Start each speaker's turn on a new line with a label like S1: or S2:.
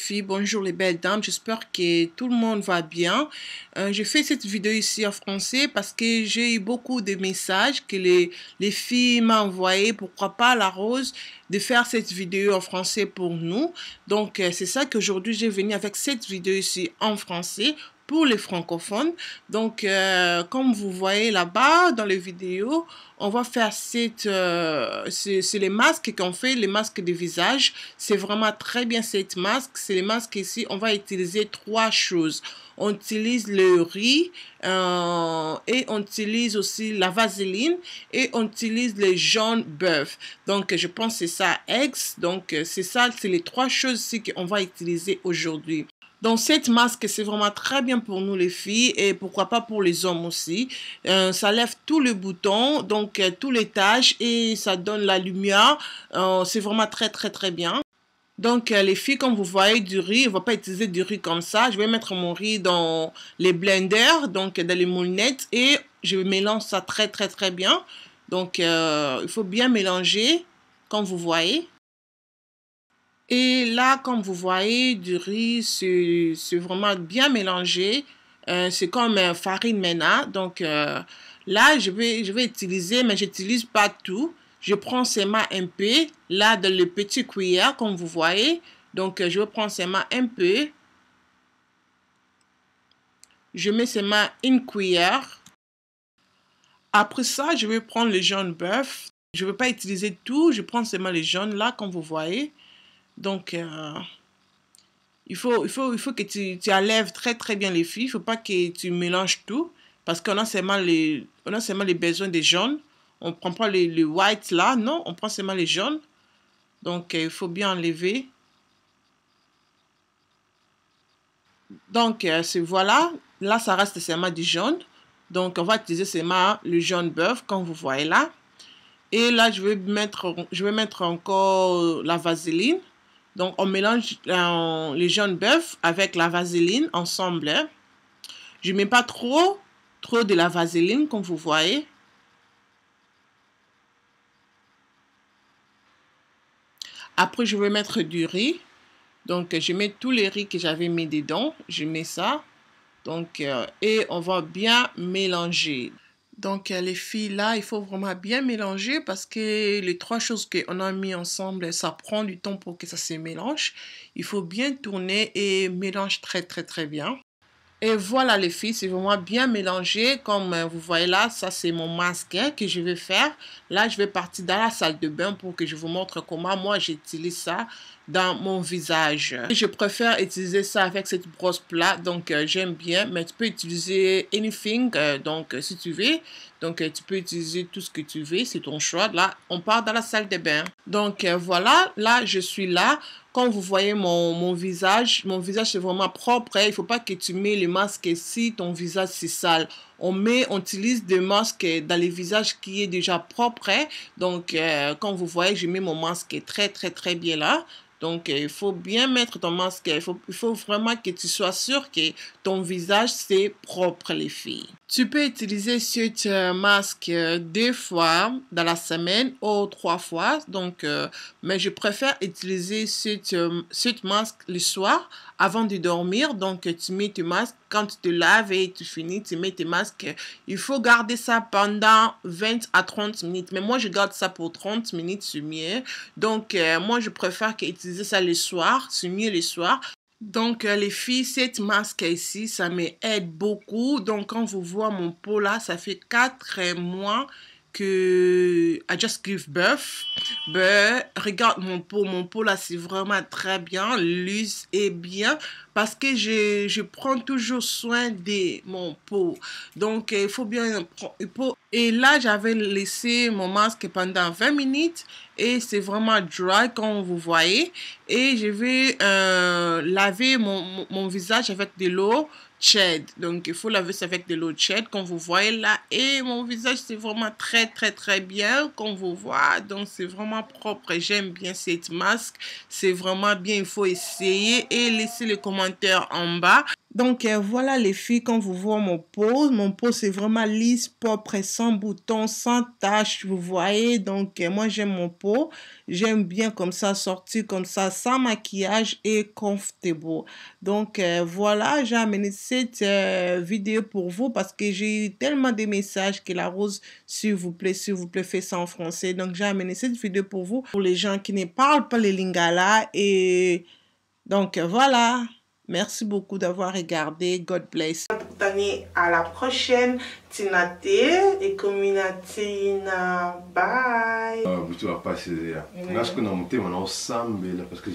S1: filles, bonjour les belles dames, j'espère que tout le monde va bien. Je fais cette vidéo ici en français parce que j'ai eu beaucoup de messages que les filles m'ont envoyé, pourquoi pas la Rose, de faire cette vidéo en français pour nous. Donc c'est ça qu'aujourd'hui j'ai venu avec cette vidéo ici en français pour les francophones. Donc comme vous voyez là-bas dans les vidéos, on va faire c'est les masques qu'on fait, les masques de visage. C'est vraiment très bien cette masque. C'est les masques ici. On va utiliser trois choses. On utilise le riz et on utilise aussi la vaseline et on utilise le jaune bœuf. Donc je pense que c'est ça, eggs. Donc c'est ça, c'est les trois choses ici qu'on va utiliser aujourd'hui. Donc, cette masque, c'est vraiment très bien pour nous les filles et pourquoi pas pour les hommes aussi. Ça lève tous les boutons, donc tous les taches et ça donne la lumière. C'est vraiment très bien. Donc, les filles, comme vous voyez, du riz, on ne va pas utiliser du riz comme ça. Je vais mettre mon riz dans les blenders, donc dans les moulinettes et je mélange ça très bien. Donc, il faut bien mélanger, comme vous voyez. Et là, comme vous voyez, du riz, c'est vraiment bien mélangé. C'est comme farine MENA. Donc là, je vais utiliser, mais je n'utilise pas tout. Je prends seulement un peu, là, dans le petit cuillère, comme vous voyez. Donc, je vais prendre seulement un peu. Je mets seulement une cuillère. Après ça, je vais prendre le jaune bœuf. Je ne vais pas utiliser tout. Je prends seulement les jaunes, là, comme vous voyez. Donc, il faut que tu enlèves très bien les filles. Il ne faut pas que tu mélanges tout. Parce qu'on a seulement les besoins des jaunes. On ne prend pas les whites là. Non, on prend seulement les jaunes. Donc, il faut bien enlever. Donc, voilà. Là, ça reste seulement du jaune. Donc, on va utiliser seulement le jaune bœuf, comme vous voyez là. Et là, je vais mettre encore la vaseline. Donc, on mélange les jaunes bœuf avec la vaseline ensemble. Je ne mets pas trop de la vaseline, comme vous voyez. Après, je vais mettre du riz. Donc, je mets tous les riz que j'avais mis dedans. Je mets ça. Donc, et on va bien mélanger. Donc, les filles, là, il faut vraiment bien mélanger parce que les trois choses qu'on a mis ensemble, ça prend du temps pour que ça se mélange. Il faut bien tourner et mélange très bien. Et voilà les filles, c'est vraiment bien mélangé. Comme vous voyez là, ça c'est mon masque que je vais faire. Là, je vais partir dans la salle de bain pour que je vous montre comment moi j'utilise ça dans mon visage. Je préfère utiliser ça avec cette brosse plate, donc j'aime bien. Mais tu peux utiliser anything, donc si tu veux. Donc tu peux utiliser tout ce que tu veux, c'est ton choix. Là, on part dans la salle de bain. Donc voilà, là je suis là. Comme vous voyez mon visage c'est vraiment propre. Il ne faut pas que tu mets le masque si ton visage c'est sale. On utilise des masques dans les visages qui est déjà propre. Donc, comme vous voyez, je mets mon masque très bien là. Donc, il faut bien mettre ton masque. Il faut vraiment que tu sois sûr que ton visage, c'est propre, les filles. Tu peux utiliser ce masque 2 fois dans la semaine ou 3 fois. Donc, mais je préfère utiliser ce masque le soir avant de dormir. Donc, tu mets tes masques. Quand tu te laves et tu finis, tu mets tes masques. Il faut garder ça pendant 20 à 30 minutes. Mais moi, je garde ça pour 30 minutes, c'est mieux. Donc, moi, je préfère utiliser ça le soir. C'est mieux le soir. Donc, les filles, cette masque ici, ça m'aide beaucoup. Donc, quand vous voyez mon peau là, ça fait 4 mois que I just give birth. Regarde mon peau là, c'est vraiment très bien, lisse et bien parce que je prends toujours soin de mon peau. Donc, il faut bien... Et là, j'avais laissé mon masque pendant 20 minutes et c'est vraiment dry comme vous voyez. Et je vais laver mon visage avec de l'eau tiède. Donc, il faut laver ça avec de l'eau tiède, comme vous voyez là. Et mon visage, c'est vraiment très bien, comme vous voyez. Donc, c'est vraiment propre. J'aime bien cette masque. C'est vraiment bien. Il faut essayer et laisser les commentaires en bas. Donc, voilà les filles, quand vous voyez mon peau c'est vraiment lisse, propre, sans boutons, sans taches, vous voyez. Donc, moi, j'aime mon peau. comfortable. J'aime bien comme ça, sortir comme ça, sans maquillage et comfortable. Donc, voilà, j'ai amené cette vidéo pour vous parce que j'ai eu tellement de messages que la Rose, s'il vous plaît, faites ça en français. Donc, j'ai amené cette vidéo pour vous, pour les gens qui ne parlent pas le lingala. Et donc, voilà. Merci beaucoup d'avoir regardé. God bless. À la prochaine. Tinate et Communatina. Bye.
S2: Tu vas passer. Là, je connais mon thème, on a ensemble parce que